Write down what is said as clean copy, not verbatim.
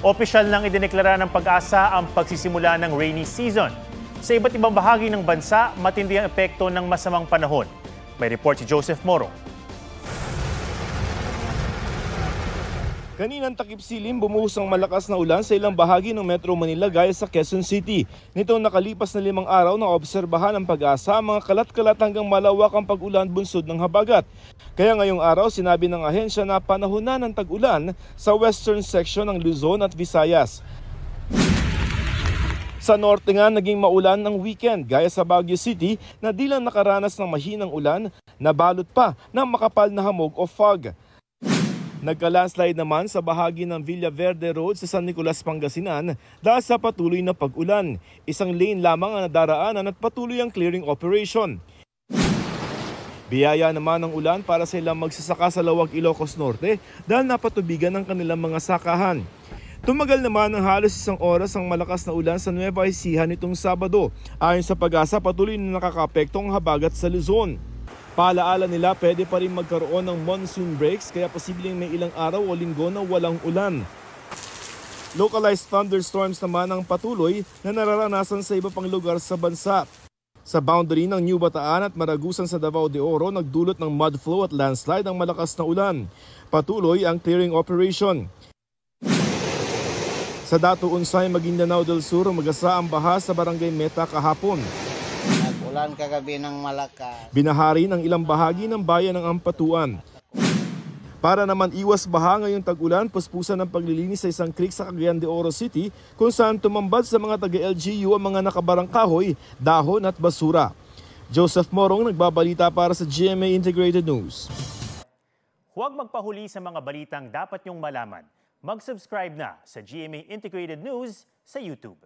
Opisyal nang idineklara ng Pag-asa ang pagsisimula ng rainy season. Sa iba't ibang bahagi ng bansa, matindi ang epekto ng masamang panahon. May report si Joseph Morong. Kaninang takip silim, bumuhos ang malakas na ulan sa ilang bahagi ng Metro Manila gaya sa Quezon City. Nitong nakalipas na 5 araw na obserbahan ng Pag-asa ang mga kalat-kalat hanggang malawak ang pag-ulan bunsod ng habagat. Kaya ngayong araw sinabi ng ahensya na panahon na ng tag-ulan sa western section ng Luzon at Visayas. Sa norte nga naging maulan ng weekend gaya sa Baguio City na di lang nakaranas ng mahinang ulan, nabalot pa ng makapal na hamog o fog. Nagka-landslide naman sa bahagi ng Villaverde Road sa San Nicolas, Pangasinan dahil sa patuloy na pag-ulan. Isang lane lamang ang nadaraanan at patuloy ang clearing operation. Biyaya naman ng ulan para sa ilang magsasaka sa Lawag, Ilocos Norte dahil napatubigan ang kanilang mga sakahan. Tumagal naman ng halos 1 oras ang malakas na ulan sa Nueva Ecija nitong Sabado. Ayon sa Pag-asa, patuloy na nakakapekto ang habagat sa Luzon. Paalaala nila pwede pa rin magkaroon ng monsoon breaks kaya posibleng may ilang araw o linggo na walang ulan. Localized thunderstorms naman ang patuloy na nararanasan sa iba pang lugar sa bansa. Sa boundary ng New Bataan at Maragusan sa Davao de Oro, nagdulot ng mud flow at landslide ang malakas na ulan. Patuloy ang clearing operation. Sa Dato Unsay, Maguindanao del Sur, magasa ang baha sa Barangay Meta kahapon. Ulan kagabi ng malakas. Binahari ng ilang bahagi ng bayan ng Ampatuan. Para naman iwas baha ngayong tag-ulan, puspusan ng paglilinis sa isang creek sa Cagayan de Oro City kung saan tumambad sa mga taga-LGU ang mga nakabarang kahoy, dahon at basura. Joseph Morong nagbabalita para sa GMA Integrated News. Huwag magpahuli sa mga balitang dapat niyong malaman. Mag-subscribe na sa GMA Integrated News sa YouTube.